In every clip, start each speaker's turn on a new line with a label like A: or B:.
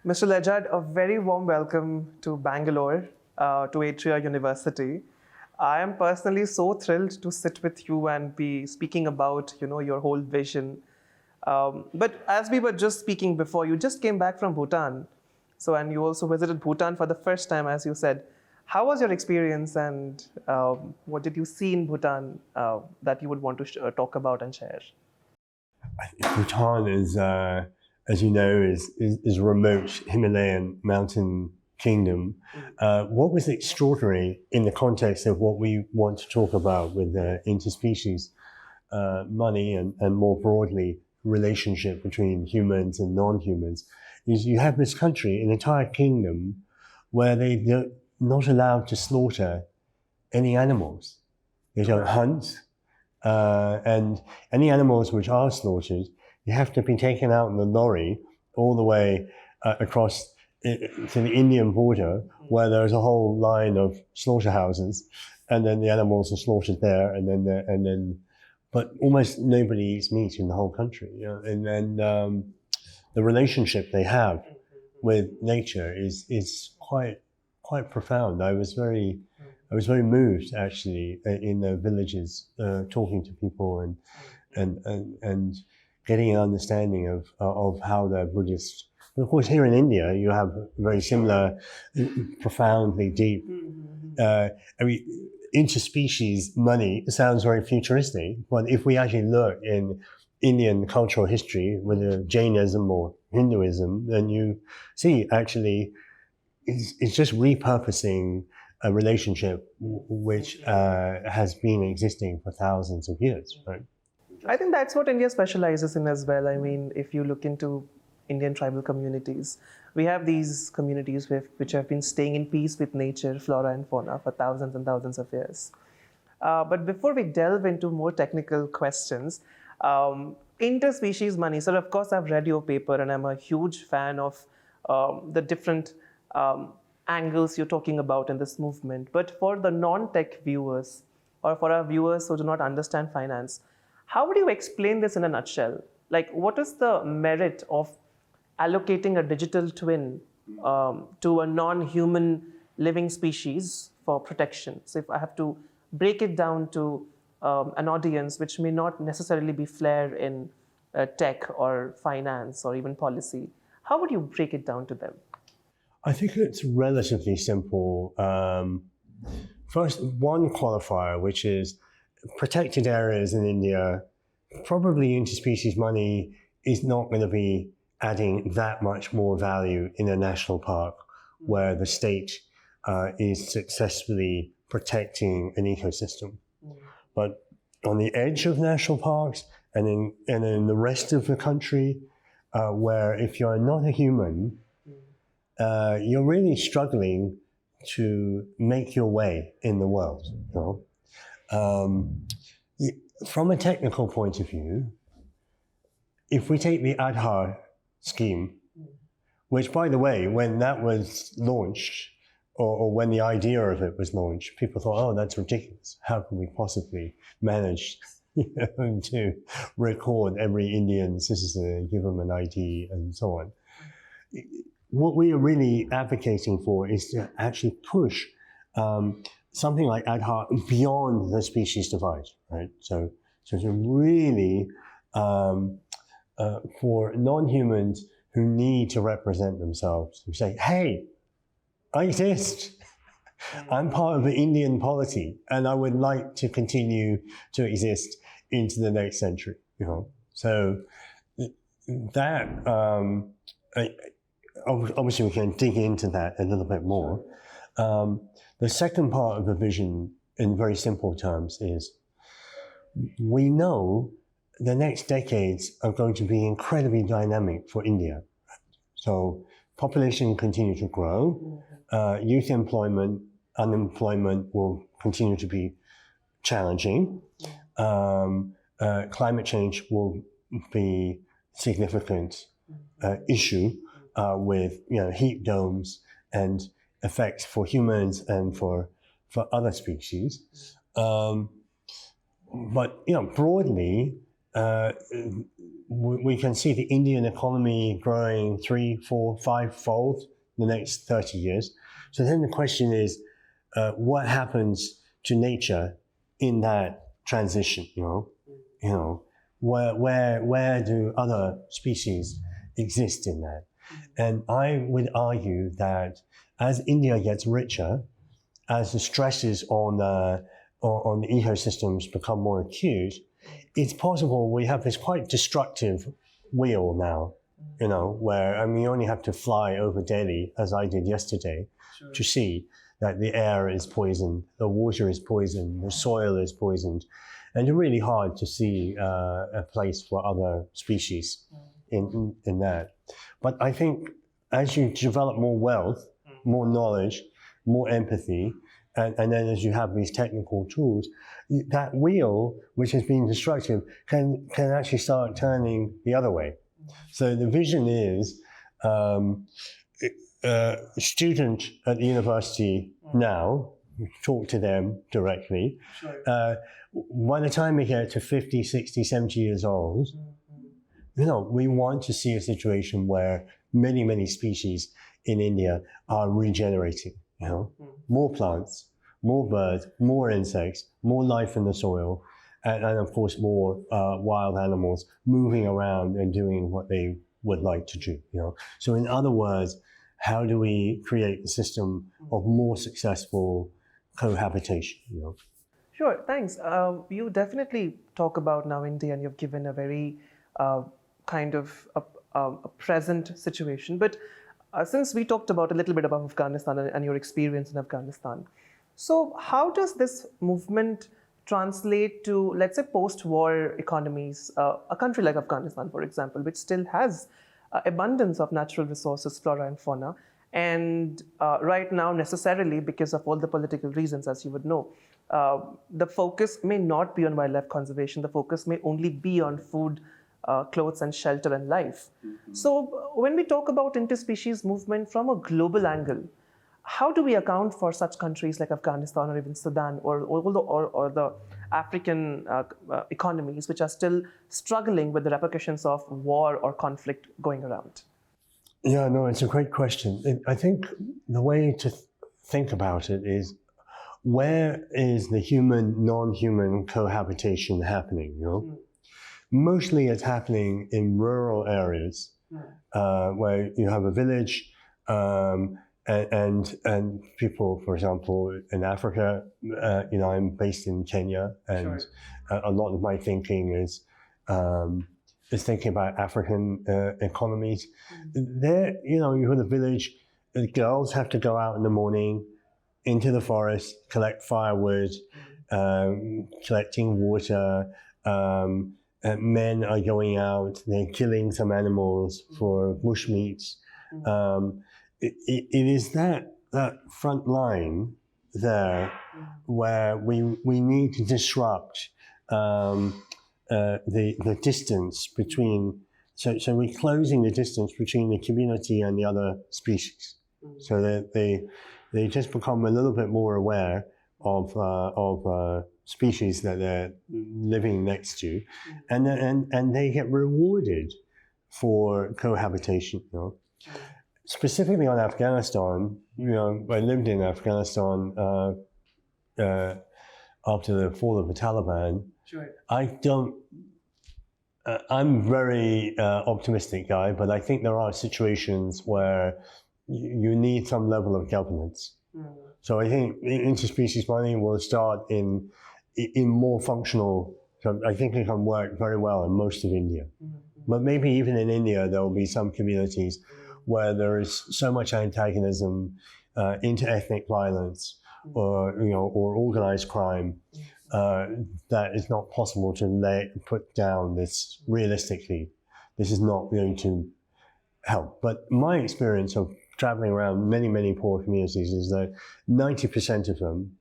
A: Mr. Ledgard, a very warm welcome to Bangalore, to Atria University. I am personally so thrilled to sit with you and be speaking about, your whole vision. But as we were just speaking before, you just came back from Bhutan. And you also visited Bhutan for the first time, as you said. How was your experience, and what did you see in Bhutan that you would want to talk about and share?
B: Bhutan is, as you know, is a remote Himalayan mountain kingdom. What was extraordinary in the context of what we want to talk about with interspecies money and more broadly relationship between humans and non-humans is you have this country, an entire kingdom, where they're not allowed to slaughter any animals. They don't hunt, and any animals which are slaughtered, you have to be taken out in the lorry all the way across to the Indian border, where there's a whole line of slaughterhouses, and then the animals are slaughtered there, but almost nobody eats meat in the whole country. And then the relationship they have with nature is quite profound. I was very moved actually in the villages, talking to people and getting an understanding of how they're Buddhist. But of course, here in India, you have very similar, profoundly deep. Interspecies money sounds very futuristic, but if we actually look in Indian cultural history, whether Jainism or Hinduism, then you see actually it's just repurposing a relationship which has been existing for thousands of years, right?
A: I think that's what India specializes in as well. I mean, if you look into Indian tribal communities, we have these communities which have been staying in peace with nature, flora and fauna for thousands and thousands of years. But before we delve into more technical questions, interspecies money. So of course, I've read your paper and I'm a huge fan of the different angles you're talking about in this movement. But for the non-tech viewers, or for our viewers who do not understand finance, how would you explain this in a nutshell? Like, what is the merit of allocating a digital twin to a non-human living species for protection? So if I have to break it down to an audience which may not necessarily be flair in tech or finance or even policy, how would you break it down to them?
B: I think it's relatively simple. First, one qualifier, which is protected areas in India, probably interspecies money is not going to be adding that much more value in a national park where the state is successfully protecting an ecosystem. But on the edge of national parks and in the rest of the country, where if you're not a human, you're really struggling to make your way in the world. From a technical point of view, if we take the Aadhaar scheme, which, by the way, when that was launched, or when the idea of it was launched, people thought, oh, that's ridiculous. How can we possibly manage to record every Indian citizen and give them an ID and so on? What we are really advocating for is to actually push something like Aadhaar beyond the species divide, right? So to really, for non-humans who need to represent themselves, to say, hey, I exist. I'm part of the Indian polity, and I would like to continue to exist into the next century. So that obviously we can dig into that a little bit more. The second part of the vision, in very simple terms, is we know the next decades are going to be incredibly dynamic for India. So population continue to grow, youth employment, unemployment will continue to be challenging, climate change will be significant issue with heat domes and effects for humans and for other species. But broadly, we can see the Indian economy growing 3, 4, 5-fold in the next 30 years. So then the question is, what happens to nature in that transition? Where do other species exist in that? And I would argue that as India gets richer, as the stresses on the ecosystems become more acute, it's possible we have this quite destructive wheel now, where you only have to fly over Delhi, as I did yesterday, to see that the air is poisoned, the water is poisoned, the soil is poisoned, and it's really hard to see a place for other species in that. But I think as you develop more wealth, more knowledge, more empathy, and then as you have these technical tools, that wheel, which has been destructive, can actually start turning the other way. So the vision is a student at the university now, talk to them directly. By the time they get to 50, 60, 70 years old, we want to see a situation where many, many species in India are regenerating. More plants, more birds, more insects, more life in the soil, and of course more wild animals moving around and doing what they would like to do. So in other words, how do we create a system of more successful cohabitation?
A: Sure, thanks. You definitely talk about now India, and you've given a very kind of a present situation. But since we talked about a little bit about Afghanistan and your experience in Afghanistan, so how does this movement translate to, let's say, post-war economies? A country like Afghanistan, for example, which still has abundance of natural resources, flora and fauna, and right now, necessarily, because of all the political reasons, as you would know, the focus may not be on wildlife conservation. The focus may only be on food, clothes and shelter and life. So when we talk about interspecies movement from a global angle, how do we account for such countries like Afghanistan or even Sudan or the African economies which are still struggling with the repercussions of war or conflict going around?
B: Yeah, no, it's a great question. I think the way to think about it is, where is the human, non-human cohabitation happening? Mostly it's happening in rural areas where you have a village and people, for example, in Africa, I'm based in Kenya, and a lot of my thinking is thinking about African economies. There, you have a village, the girls have to go out in the morning into the forest, collect firewood, collecting water. Men are going out, they're killing some animals for bushmeats. It is that front line there where we need to disrupt the distance between, so we're closing the distance between the community and the other species, so that they just become a little bit more aware of species that they're living next to, and they get rewarded for cohabitation. Specifically on Afghanistan, I lived in Afghanistan after the fall of the Taliban. I'm very optimistic guy, but I think there are situations where you need some level of governance. So I think interspecies money will start in more functional. So I think it can work very well in most of India, but maybe even in India there will be some communities where there is so much antagonism, inter-ethnic violence, or organized crime, that it's not possible to put down this realistically. This is not going to help. But my experience of traveling around many, many poor communities is that 90% of them,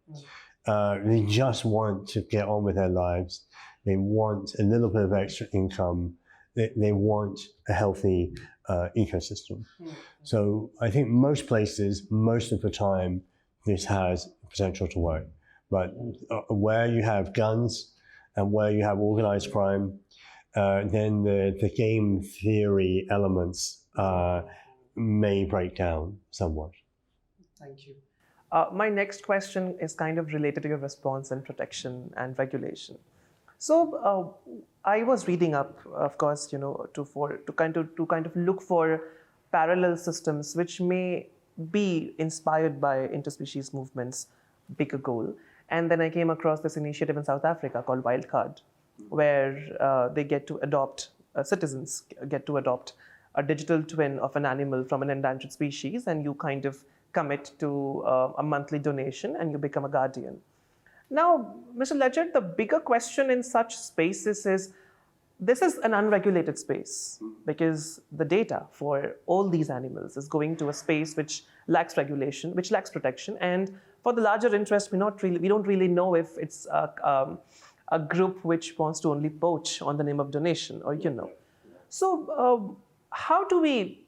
B: they just want to get on with their lives. They want a little bit of extra income. They want a healthy ecosystem. So I think most places, most of the time, this has potential to work. But where you have guns and where you have organized crime then the game theory elements may break down somewhat.
A: Thank you. My next question is kind of related to your response and protection and regulation. So I was reading up, of course, to kind of look for parallel systems which may be inspired by interspecies movements' bigger goal. And then I came across this initiative in South Africa called Ledgard, where they get to adopt, citizens get to adopt a digital twin of an animal from an endangered species, and you kind of commit to a monthly donation and you become a guardian. Now, Mr. Ledgard, the bigger question in such spaces is, this is an unregulated space because the data for all these animals is going to a space which lacks regulation, which lacks protection. And for the larger interest, we don't really know if it's a group which wants to only poach on the name of donation, or So how do we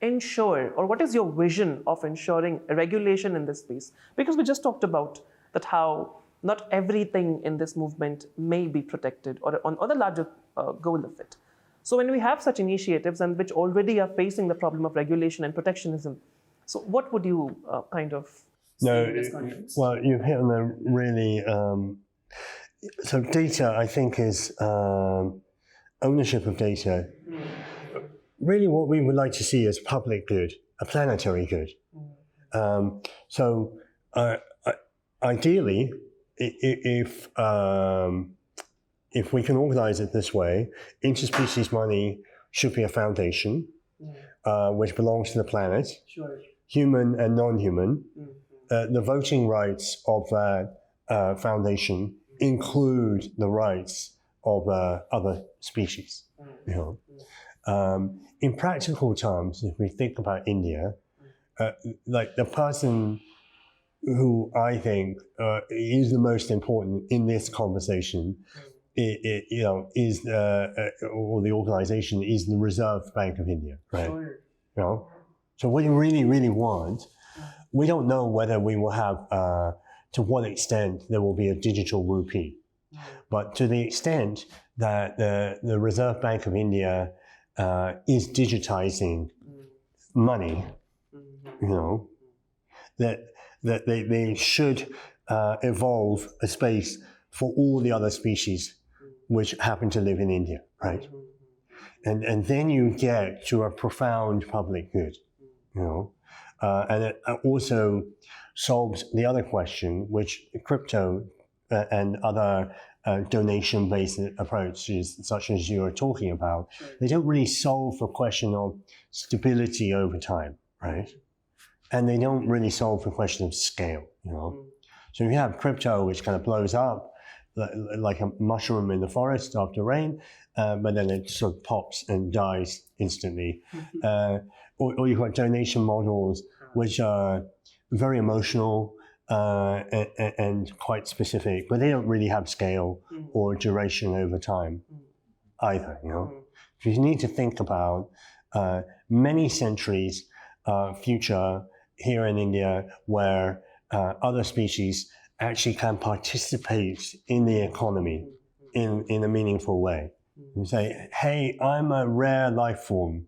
A: ensure, or what is your vision of ensuring regulation in this space? Because we just talked about that how not everything in this movement may be protected or the larger goal of it. So when we have such initiatives and which already are facing the problem of regulation and protectionism, so what would you kind of say in this context?
B: Well, you've hit on a really, so data, I think, is ownership of data. Really what we would like to see is public good, a planetary good. So ideally, if we can organize it this way, interspecies money should be a foundation which belongs to the planet, human and non-human. The voting rights of that foundation include the rights of other species. In practical terms, if we think about India, like the person who I think is the most important in this conversation, is or the organization is the Reserve Bank of India, right? So what you really, really want, we don't know whether we will have, to what extent there will be a digital rupee, but to the extent that the Reserve Bank of India is digitizing money, that they should evolve a space for all the other species which happen to live in India, right? And then you get to a profound public good, and it also solves the other question, which crypto and other donation-based approaches, such as you are talking about, they don't really solve the question of stability over time, right? And they don't really solve the question of scale, So you have crypto, which kind of blows up like a mushroom in the forest after rain, but then it sort of pops and dies instantly. Or you've got donation models, which are very emotional, and quite specific, but they don't really have scale or duration over time either. So you need to think about many centuries future here in India, where other species actually can participate in the economy in a meaningful way. You say, hey, I'm a rare life form.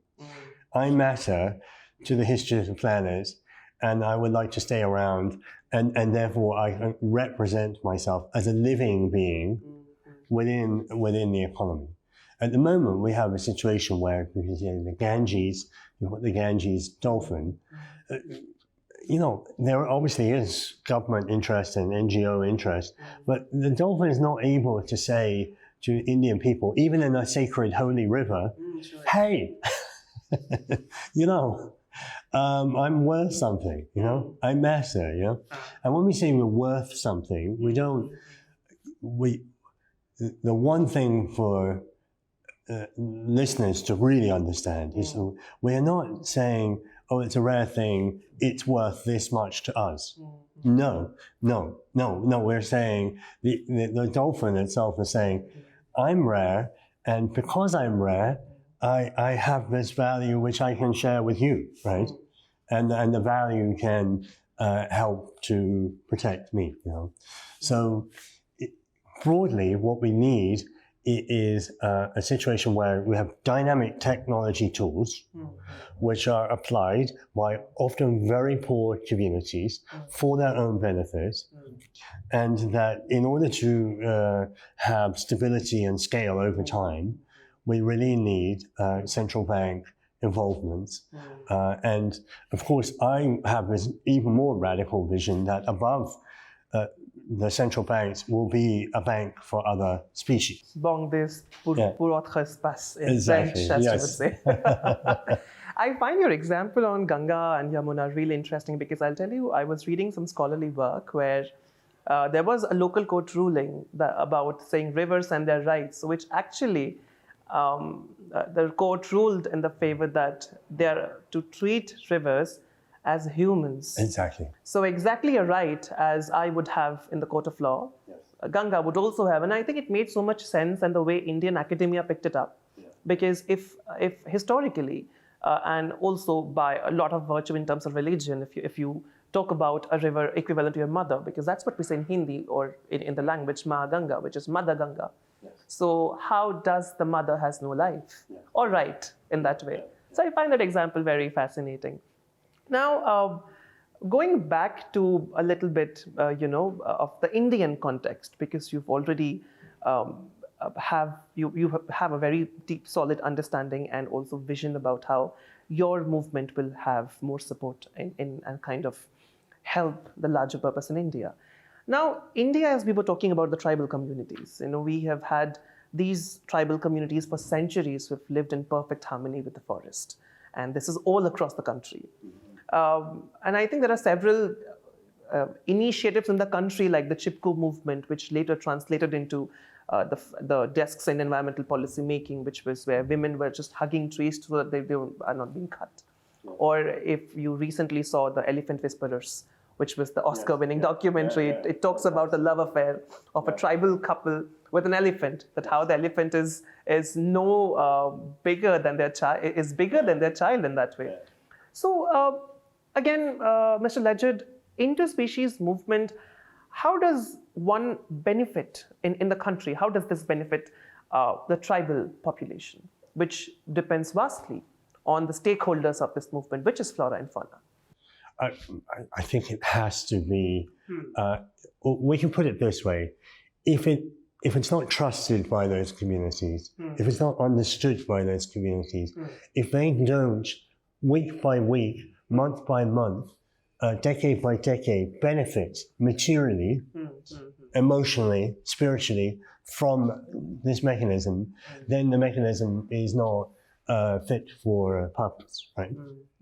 B: I matter to the history of the planet, and I would like to stay around, and therefore I represent myself as a living being within the economy. At the moment, we have a situation where the Ganges, you've got the Ganges dolphin. There obviously is government interest and NGO interest, but the dolphin is not able to say to Indian people, even in a sacred holy river, hey, I'm worth something, I matter, And when we say we're worth something, the one thing for listeners to really understand is we're not saying, oh, it's a rare thing, it's worth this much to us. No, we're saying, the dolphin itself is saying, I'm rare, and because I'm rare, I have this value which I can share with you, right? And the value can help to protect me, So broadly, what we need it is a situation where we have dynamic technology tools which are applied by often very poor communities for their own benefit, and that in order to have stability and scale over time, we really need central bank involvement. And of course, I have this even more radical vision that above the central banks will be a bank for other species.
A: Bon des pour autre espace in
B: Exactly,
A: French, as
B: yes.
A: you would say. I find your example on Ganga and Yamuna really interesting because I'll tell you, I was reading some scholarly work where there was a local court ruling about saying rivers and their rights, which actually the court ruled in the favor that they are to treat rivers as humans.
B: Exactly.
A: So exactly a right as I would have in the court of law, Ganga would also have. And I think it made so much sense and the way Indian academia picked it up. Because if historically, and also by a lot of virtue in terms of religion, if you talk about a river equivalent to your mother, because that's what we say in Hindi or in the language Ma Ganga, which is Mother Ganga. So how does the mother has no life or right in that way? So I find that example very fascinating. Now, going back to a little bit, of the Indian context, because you've already you have a very deep, solid understanding and also vision about how your movement will have more support in and kind of help the larger purpose in India. Now, India, as we were talking about the tribal communities, we have had these tribal communities for centuries who have lived in perfect harmony with the forest. And this is all across the country. And I think there are several initiatives in the country, like the Chipko movement, which later translated into the desks in environmental policy making, which was where women were just hugging trees so that they are not being cut. Or if you recently saw the Elephant Whisperers, which was the Oscar-winning documentary, it talks about the love affair of a tribal couple with an elephant, that how the elephant is bigger than their child, is bigger than their child in that way. So again, Mr. Ledgard, interspecies movement, how does one benefit in the country? How does this benefit the tribal population, which depends vastly on the stakeholders of this movement, which is flora and fauna?
B: I think it has to be, we can put it this way, if it's not trusted by those communities, if it's not understood by those communities, if they don't week by week, month by month, decade by decade benefit materially, emotionally, spiritually from this mechanism, then the mechanism is not fit for purpose, right?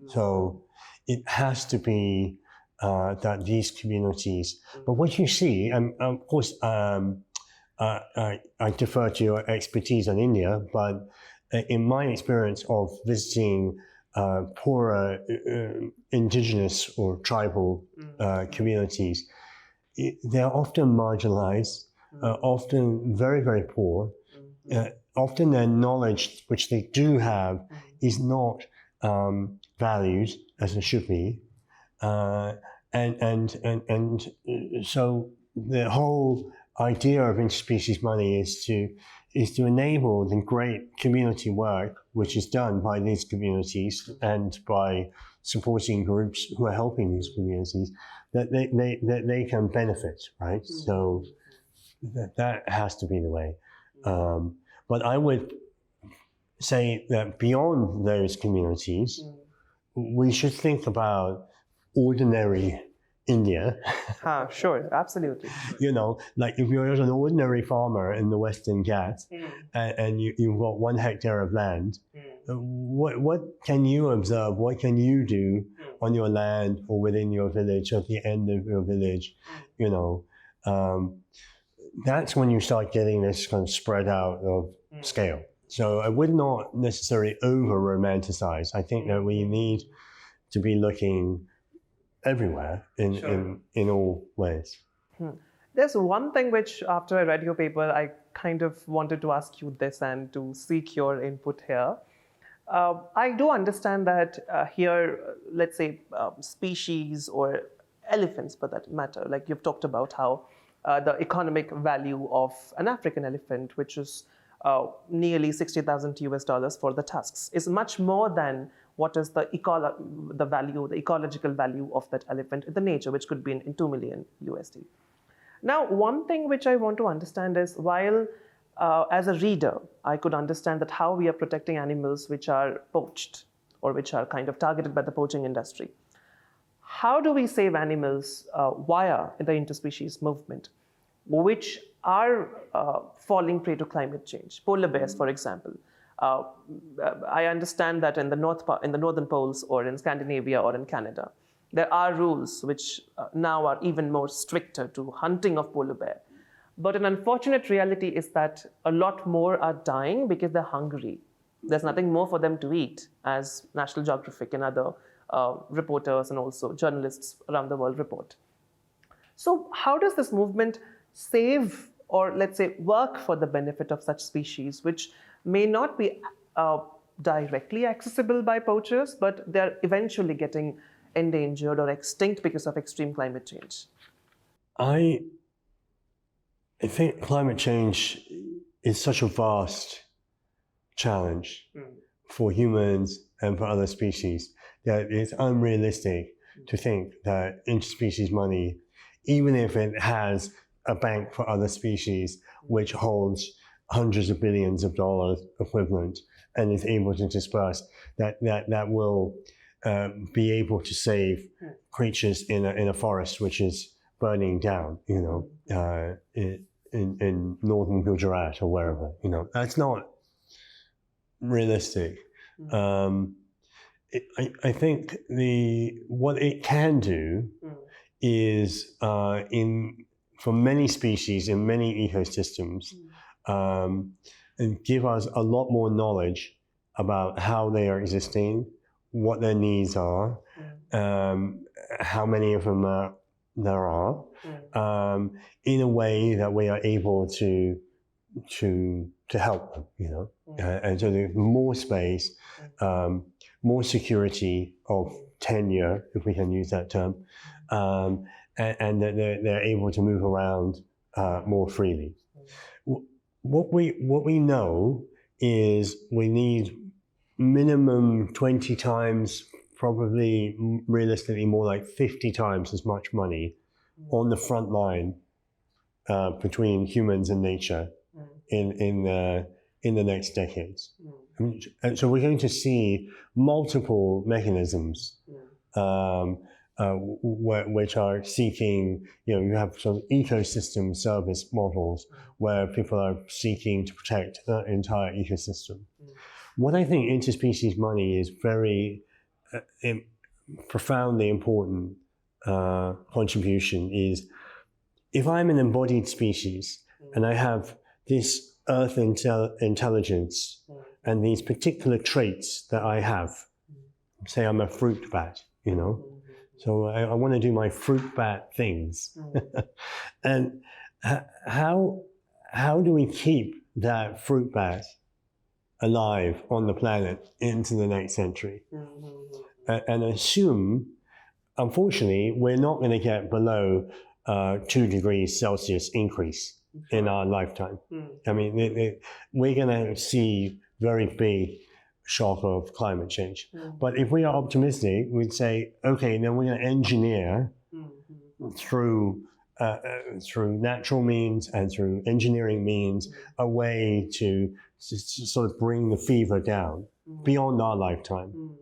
B: So it has to be that these communities, but what you see, and of course, I defer to your expertise on India, but in my experience of visiting poorer indigenous or tribal communities, they're often marginalized, often very, very poor. Often their knowledge, which they do have, is not valued as it should be. And so the whole idea of interspecies money is to enable the great community work which is done by these communities and by supporting groups who are helping these communities, that they can benefit, right? So that has to be the way. But I would say that beyond those communities, we should think about ordinary India.
A: Sure, absolutely.
B: Like if you're an ordinary farmer in the Western Ghats and you've got 1 hectare of land, what can you observe? What can you do on your land or within your village, at the end of your village? That's when you start getting this kind of spread out of scale. So I would not necessarily over-romanticize. I think that we need to be looking everywhere in all ways.
A: There's one thing which, after I read your paper, I kind of wanted to ask you this and to seek your input here. I do understand that here, let's say, species or elephants, for that matter, like you've talked about how the economic value of an African elephant, which is nearly $60,000 for the tusks is much more than what is the value, the ecological value of that elephant in the nature, which could be in $2 million USD. Now, one thing which I want to understand is, while as a reader, I could understand that how we are protecting animals which are poached or which are kind of targeted by the poaching industry. How do we save animals via the interspecies movement, which are falling prey to climate change? Polar bears, for example. I understand that in the northern poles, or in Scandinavia or in Canada, there are rules which now are even more stricter to hunting of polar bear. But an unfortunate reality is that a lot more are dying because they're hungry. There's nothing more for them to eat, as National Geographic and other reporters and also journalists around the world report. So how does this movement save, or let's say work for the benefit of such species which may not be directly accessible by poachers, but they're eventually getting endangered or extinct because of extreme climate change?
B: I think climate change is such a vast challenge for humans and for other species that it's unrealistic to think that interspecies money, even if it has a bank for other species which holds hundreds of billions of dollars equivalent and is able to disperse, that will be able to save creatures in a forest which is burning down, in northern Gujarat or wherever. That's not realistic. I think what it can do is for many species in many ecosystems, and give us a lot more knowledge about how they are existing, what their needs are, how many of them there are, in a way that we are able to help them, and so there's more space, more security of tenure, if we can use that term, and that they're able to move around more freely. What we know is we need minimum 20 times, probably realistically more like 50 times as much money on the front line between humans and nature in the next decades. And so we're going to see multiple mechanisms which are seeking, you have some ecosystem service models where people are seeking to protect the entire ecosystem. What I think interspecies money is very profoundly important contribution is, if I'm an embodied species and I have this earth intelligence and these particular traits that I have, say I'm a fruit bat, so I want to do my fruit bat things. And how do we keep that fruit bat alive on the planet into the next century? And assume, unfortunately, we're not going to get below 2 degrees Celsius increase in our lifetime. I mean, we're going to see very big shock of climate change. But if we are optimistic, we'd say, okay, then we're going to engineer through natural means and through engineering means a way to sort of bring the fever down beyond our lifetime,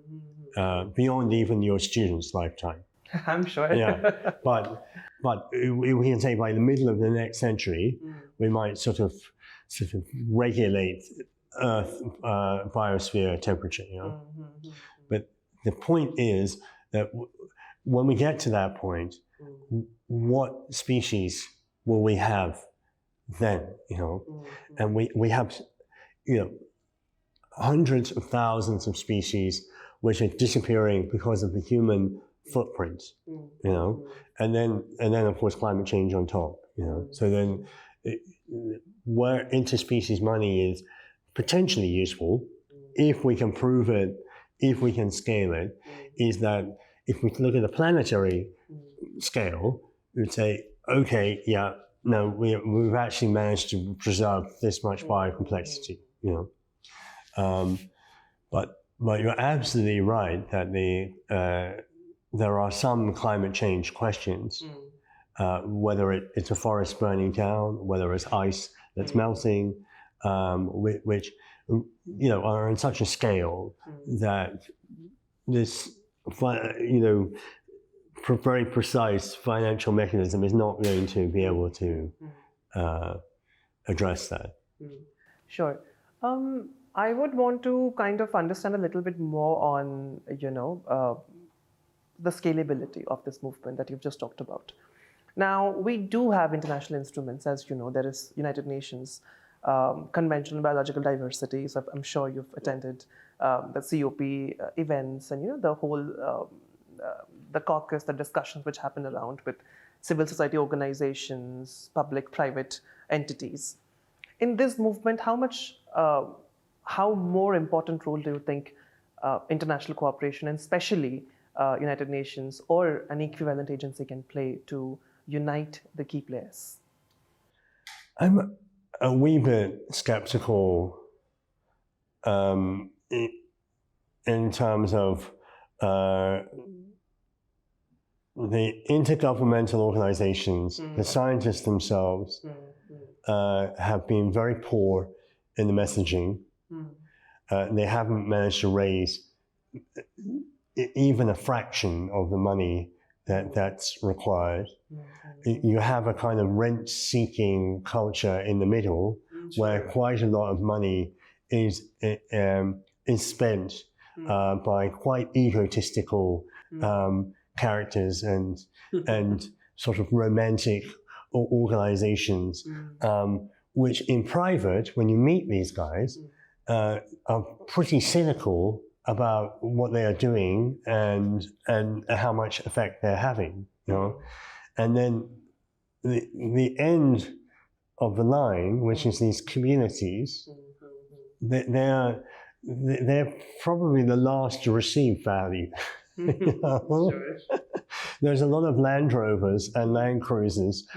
B: beyond even your student's lifetime.
A: I'm sure.
B: Yeah, but we can say by the middle of the next century, we might sort of regulate Earth biosphere temperature. But the point is that when we get to that point, what species will we have then? And we have hundreds of thousands of species which are disappearing because of the human footprint, and then of course climate change on top, So then where interspecies money is potentially useful, if we can prove it, if we can scale it, is that if we look at the planetary scale, we would say, okay, yeah, no, we've actually managed to preserve this much biocomplexity, you know. But you're absolutely right that there are some climate change questions, whether it's a forest burning down, whether it's ice that's melting, which you know are on such a scale that this very precise financial mechanism is not going to be able to address that.
A: Sure. I would want to kind of understand a little bit more on, the scalability of this movement that you've just talked about. Now, we do have international instruments, as you know. There is United Nations Convention on Biological Diversity, so I'm sure you've attended the COP events and, the whole, the caucus, the discussions which happen around with civil society organizations, public-private entities. In this movement, how more important role do you think international cooperation, and especially United Nations or an equivalent agency, can play to unite the key players?
B: I'm a wee bit skeptical in terms of the intergovernmental organizations, the scientists themselves have been very poor in the messaging. They haven't managed to raise even a fraction of the money that's required. You have a kind of rent-seeking culture in the middle, where quite a lot of money is spent by quite egotistical characters and sort of romantic organizations, which in private, when you meet these guys, are pretty cynical about what they are doing and how much effect they're having, And then the end of the line, which is these communities, they're probably the last to receive value. There's a lot of Land Rovers and Land Cruisers,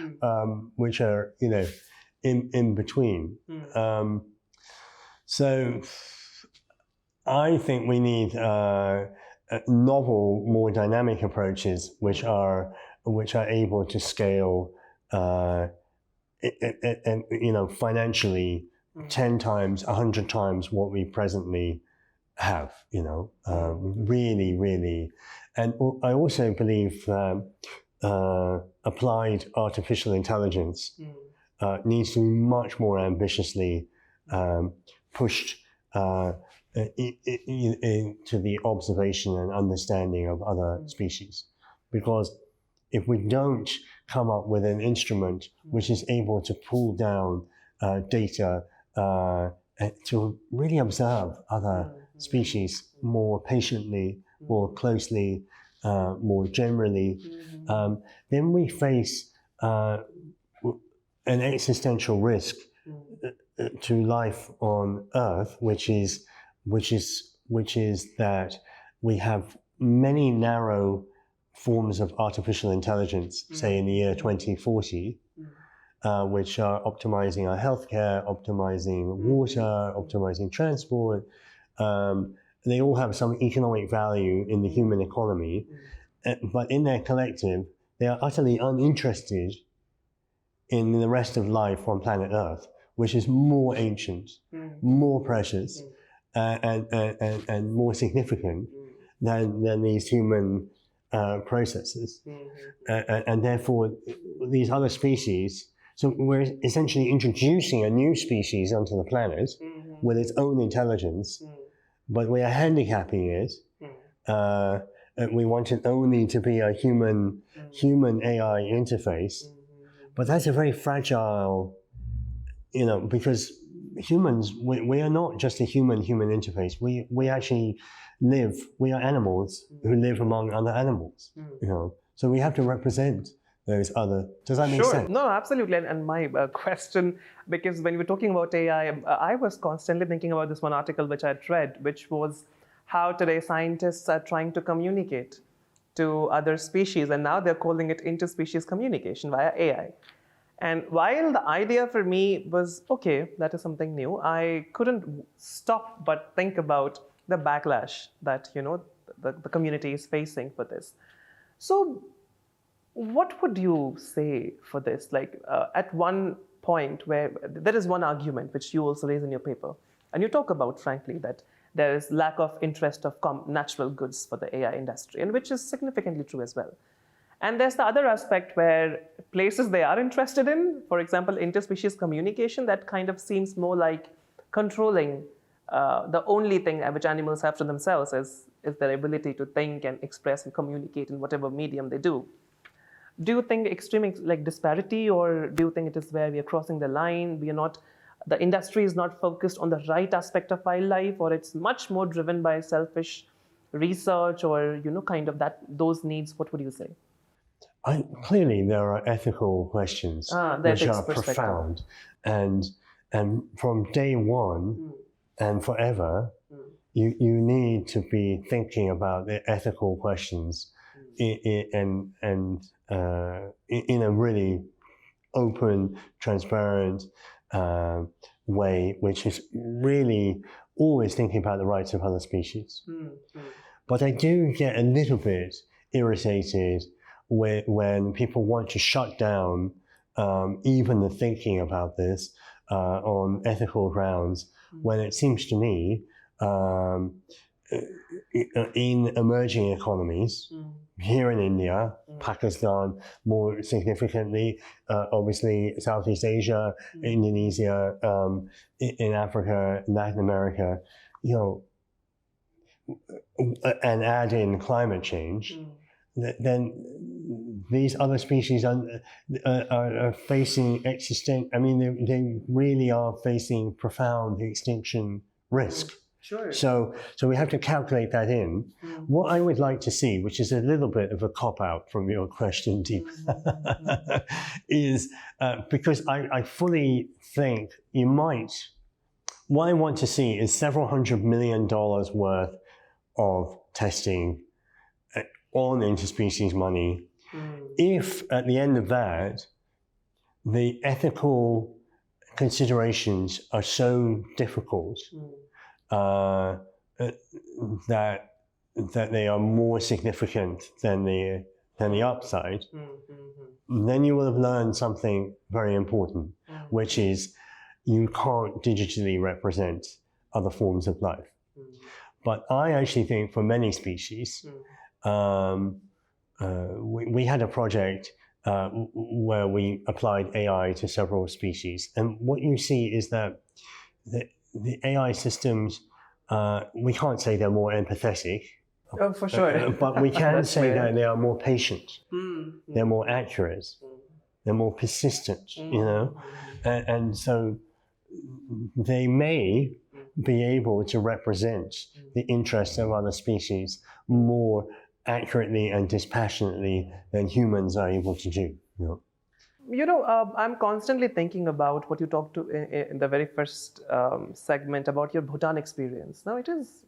B: which are, in between. So I think we need novel, more dynamic approaches, which are able to scale, financially 10 times, 100 times what we presently have. Really, really. And I also believe that applied artificial intelligence needs to be much more ambitiously pushed into the observation and understanding of other species. Because if we don't come up with an instrument which is able to pull down data to really observe other species more patiently, more closely, more generally, then we face an existential risk to life on Earth, which is that we have many narrow forms of artificial intelligence, say in the year 2040, which are optimizing our healthcare, optimizing water, optimizing transport. They all have some economic value in the human economy, but in their collective, they are utterly uninterested in the rest of life on planet Earth, which is more ancient, more precious, and more significant than these human processes. And therefore, these other species, so we're essentially introducing a new species onto the planet with its own intelligence, but we are handicapping it. We want it only to be a human AI interface, but that's a very fragile, because humans, we are not just a human interface. We actually live, we are animals who live among other animals, So we have to represent those other, does that make sense?
A: No, absolutely. And my question, because when we're talking about AI, I was constantly thinking about this one article which I'd read, which was how today scientists are trying to communicate to other species, and now they're calling it interspecies communication via AI. And while the idea for me was, okay, that is something new, I couldn't stop but think about the backlash that, the community is facing for this. So what would you say for this? Like at one point where there is one argument which you also raise in your paper, and you talk about, frankly, that there is lack of interest of natural goods for the AI industry, and which is significantly true as well. And there's the other aspect where places they are interested in, for example, interspecies communication, that kind of seems more like controlling the only thing which animals have to themselves is their ability to think and express and communicate in whatever medium they do. Do you think extreme disparity, or do you think it is where we are crossing the line? The industry is not focused on the right aspect of wildlife, or it's much more driven by selfish research, or kind of those needs? What would you say?
B: Clearly, there are ethical questions which are profound, and from day one and forever, you need to be thinking about the ethical questions in a really open, transparent way, which is really always thinking about the rights of other species. But I do get a little bit irritated when people want to shut down even the thinking about this on ethical grounds, when it seems to me in emerging economies, here in India, Pakistan, more significantly, obviously Southeast Asia, Indonesia, in Africa, Latin America, and add in climate change, then these other species are facing they really are facing profound extinction risk.
A: Sure.
B: So we have to calculate that in. What I would like to see, which is a little bit of a cop-out from your question, Deep, is because I fully think you might. What I want to see is several $100 million worth of testing on interspecies money. If at the end of that, the ethical considerations are so difficult that they are more significant than the upside, then you will have learned something very important, which is you can't digitally represent other forms of life. But I actually think for many species, we had a project where we applied AI to several species. And what you see is that the AI systems, we can't say they're more empathetic.
A: Oh, for sure.
B: But we can say that they are more patient. They're more accurate. They're more persistent, And so they may be able to represent the interests of other species more accurately and dispassionately than humans are able to do.
A: I'm constantly thinking about what you talked to in the very first segment about your Bhutan experience. Now, it is,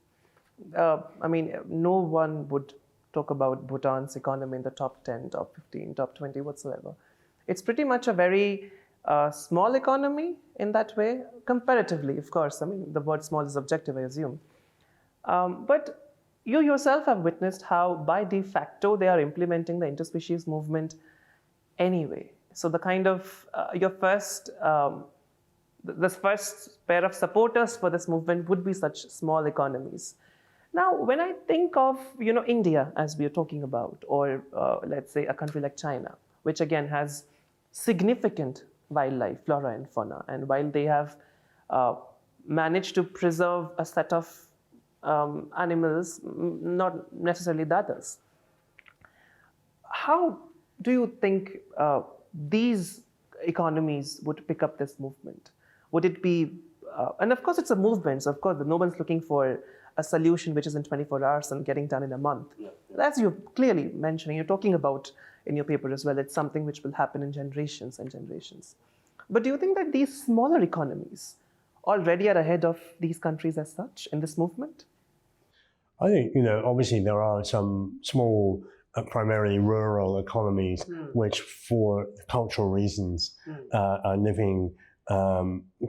A: no one would talk about Bhutan's economy in the top 10, top 15, top 20, whatsoever. It's pretty much a very small economy in that way, comparatively, of course. The word small is objective, I assume. But you yourself have witnessed how, by de facto, they are implementing the interspecies movement anyway. So the kind of the first pair of supporters for this movement would be such small economies. Now, when I think of India, as we are talking about, or let's say a country like China, which again has significant wildlife, flora and fauna, and while they have managed to preserve a set of animals, not necessarily the others, how do you think these economies would pick up this movement? Would it be, and of course it's a movement, so of course no one's looking for a solution which is in 24 hours and getting done in a month. As you're clearly mentioning, you're talking about in your paper as well, it's something which will happen in generations and generations. But do you think that these smaller economies already are ahead of these countries as such in this movement?
B: I think, obviously there are some small primarily rural economies, which for cultural reasons are living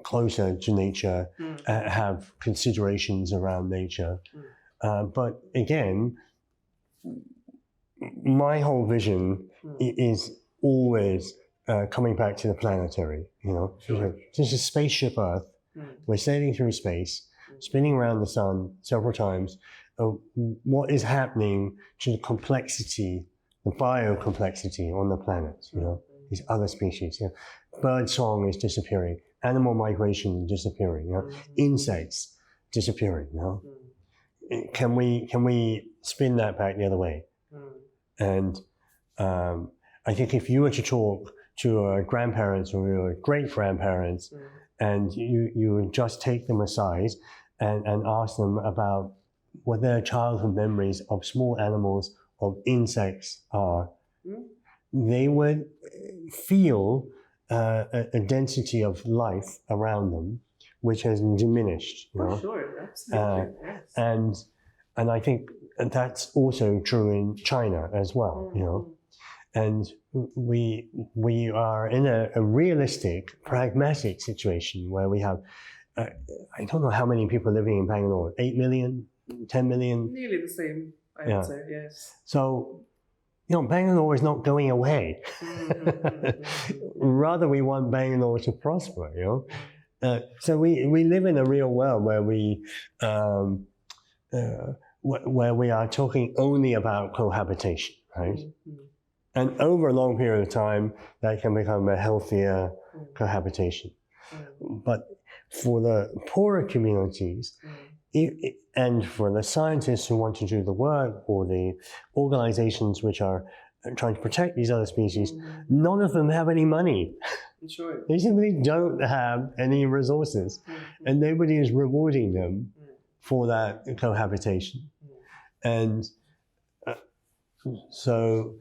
B: closer to nature, have considerations around nature. But again, my whole vision is always coming back to the planetary. This is spaceship Earth. We're sailing through space, spinning around the sun several times. What is happening to the complexity, the biocomplexity on the planet? These other species. Bird song is disappearing. Animal migration is disappearing. Insects disappearing. Can we spin that back the other way? And I think if you were to talk to your grandparents or your great-grandparents, and you would just take them aside and ask them about what their childhood memories of small animals, of insects are, they would feel a density of life around them, which has diminished.
A: For sure, absolutely. Yes.
B: And I think that's also true in China as well. And we are in a realistic, pragmatic situation where we have, I don't know how many people living in Bangalore, 8 million, 10 million?
A: Nearly the same, I would say, yes.
B: So, Bangalore is not going away. Rather, we want Bangalore to prosper, So we live in a real world where we are talking only about cohabitation, right? And over a long period of time, that can become a healthier cohabitation. But for the poorer communities, and for the scientists who want to do the work, or the organizations which are trying to protect these other species, none of them have any money.
A: Sure.
B: They simply don't have any resources, and nobody is rewarding them for that cohabitation. And so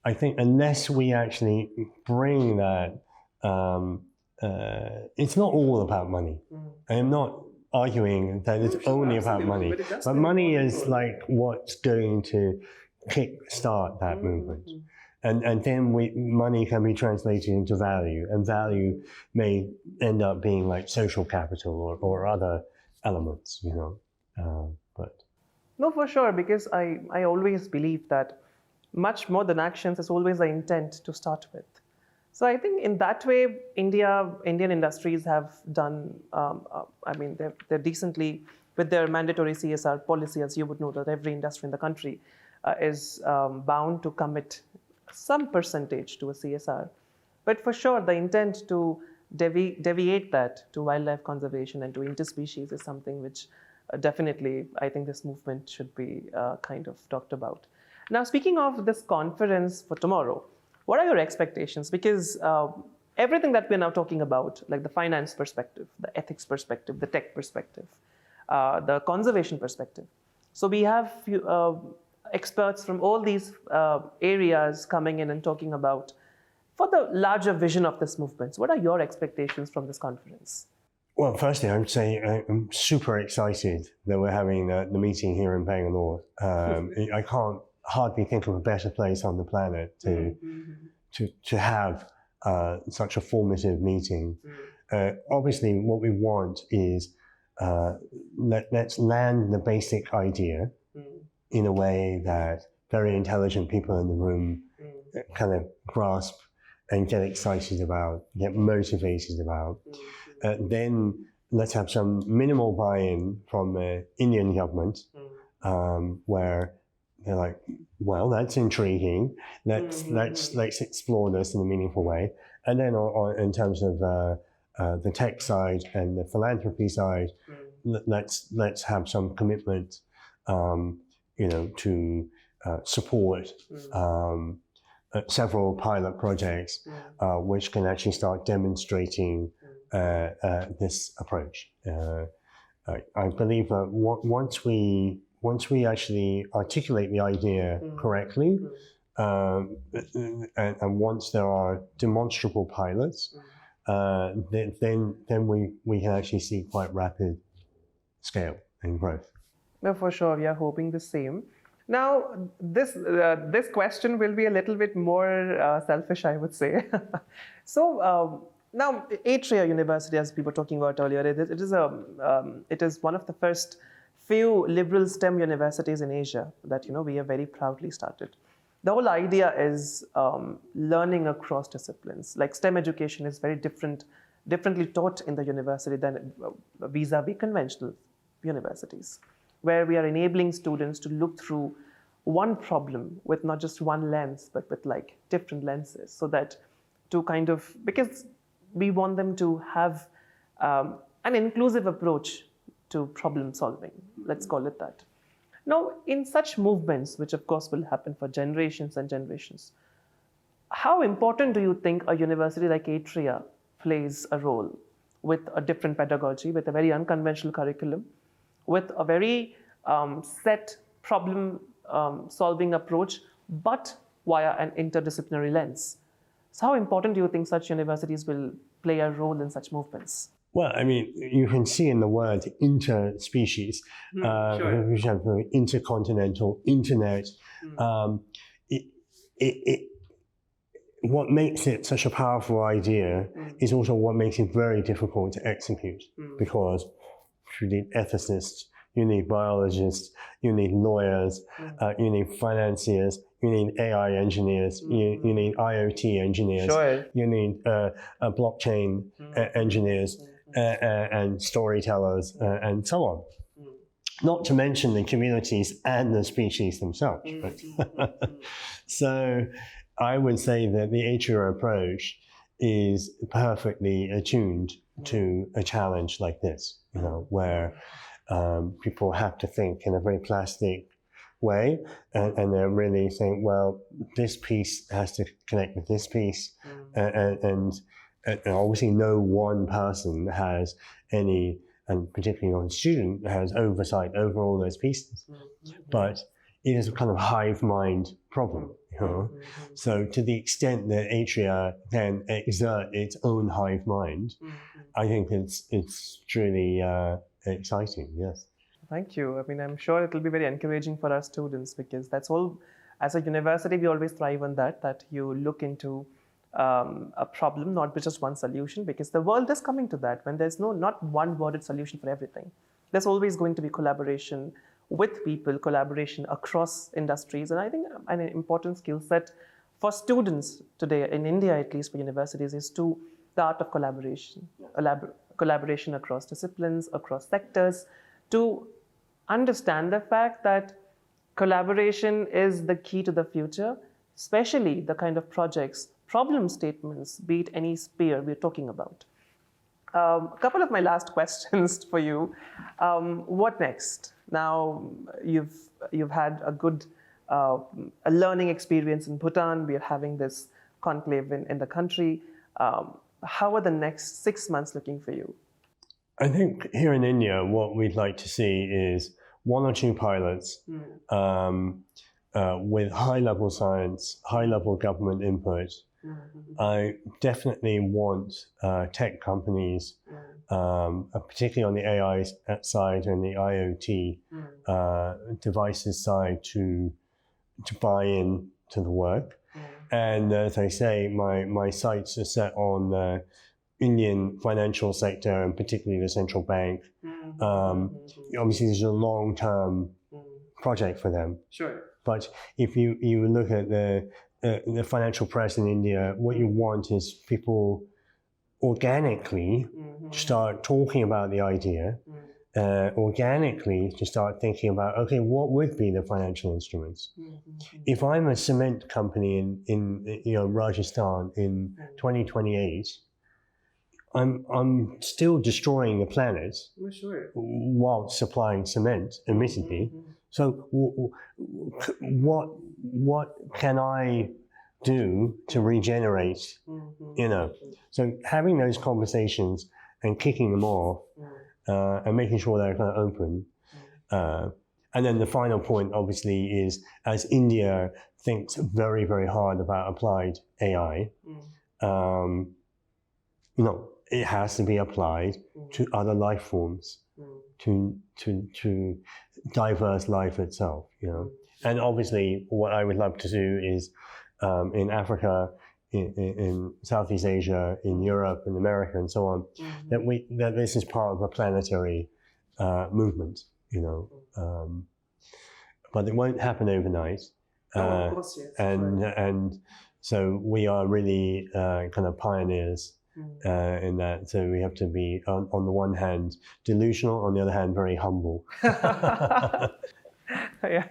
B: I think unless we actually bring that, it's not all about money. I am not arguing that it's only about money, but money is like what's going to kick start that movement. And then money can be translated into value, and value may end up being like social capital or other elements, but.
A: No, for sure, because I always believe that much more than actions is always the intent to start with. So I think in that way, Indian industries have done, they're decently, with their mandatory CSR policy, as you would know, that every industry in the country is bound to commit some percentage to a CSR. But for sure, the intent to deviate that to wildlife conservation and to interspecies is something which definitely, I think this movement should be kind of talked about. Now, speaking of this conference for tomorrow, what are your expectations? Because everything that we're now talking about, like the finance perspective, the ethics perspective, the tech perspective, the conservation perspective. So we have experts from all these areas coming in and talking about for the larger vision of this movement. So what are your expectations from this conference?
B: Well, firstly, I would say I'm super excited that we're having the meeting here in Bangalore. I can't hardly think of a better place on the planet to have such a formative meeting. Obviously, what we want is let's land the basic idea in a way that very intelligent people in the room kind of grasp and get excited about, get motivated about. Then let's have some minimal buy-in from the Indian government, where they're like, well, that's intriguing. Let's explore this in a meaningful way. And then in terms of the tech side and the philanthropy side, let's have some commitment, to support several pilot projects which can actually start demonstrating this approach. I believe that once we actually articulate the idea correctly, and once there are demonstrable pilots, then we can actually see quite rapid scale and growth.
A: Well, for sure, we are hoping the same. Now, this question will be a little bit more selfish, I would say. So now, Atria University, as we were talking about earlier, it is one of the first few liberal STEM universities in Asia that we have very proudly started. The whole idea is learning across disciplines. Like STEM education is very differently taught in the university than vis-a-vis conventional universities, where we are enabling students to look through one problem with not just one lens, but with like different lenses, so that because we want them to have an inclusive approach to problem solving, let's call it that. Now, in such movements, which of course will happen for generations and generations, how important do you think a university like Atria plays a role with a different pedagogy, with a very unconventional curriculum, with a very set problem solving approach, but via an interdisciplinary lens? So how important do you think such universities will play a role in such movements?
B: Well, I mean, you can see in the word interspecies, which have intercontinental, internet. What makes it such a powerful idea is also what makes it very difficult to execute, because you need ethicists, you need biologists, you need lawyers, you need financiers, you need AI engineers, you need IoT engineers, you need blockchain engineers, and storytellers, and so on. Not to mention the communities and the species themselves. So I would say that the Atria approach is perfectly attuned to a challenge like this, where people have to think in a very plastic way, and they're really saying, well, this piece has to connect with this piece, and obviously no one person has any, and particularly not a student, has oversight over all those pieces. But it is a kind of hive mind problem. So to the extent that Atria can exert its own hive mind, I think it's truly exciting, yes.
A: Thank you. I mean, I'm sure it will be very encouraging for our students, because that's all, as a university, we always thrive on that you look into a problem, not just one solution, because the world is coming to that when there's not one worded solution for everything. There's always going to be collaboration with people, collaboration across industries. And I think an important skill set for students today, in India at least, for universities, is the art of collaboration. Collaboration across disciplines, across sectors, to understand the fact that collaboration is the key to the future, especially the kind of projects, problem statements, be it any sphere we're talking about. A couple of my last questions for you. What next? Now, you've had a good a learning experience in Bhutan. We are having this conclave in the country. How are the next 6 months looking for you?
B: I think here in India, what we'd like to see is 1 or 2 pilots with high-level science, high-level government input. I definitely want tech companies, particularly on the AI side and the IoT devices side, to buy in to the work. And as I say, my sights are set on the Indian financial sector, and particularly the central bank. Obviously, this is a long-term project for them.
A: Sure.
B: But if you look at the financial press in India, what you want is people organically to start talking about the idea, organically to start thinking about, okay, what would be the financial instruments? If I'm a cement company in Rajasthan in 2028, I'm still destroying the planet while supplying cement, admittedly. So what can I do to regenerate, So having those conversations and kicking them off and making sure they're kind of open. And then the final point, obviously, is as India thinks very, very hard about applied AI, it has to be applied to other life forms, to diverse life itself, And obviously, what I would love to do is in Africa, in Southeast Asia, in Europe, in America, and so on, that this is part of a planetary movement, you know. But it won't happen overnight.
A: Of course, yes.
B: And so we are really kind of pioneers in that. So we have to be, on the one hand, delusional, on the other hand, very humble.
A: Yeah.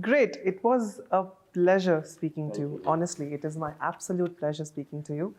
A: Great. It was a pleasure speaking to you. Honestly, it is my absolute pleasure speaking to you.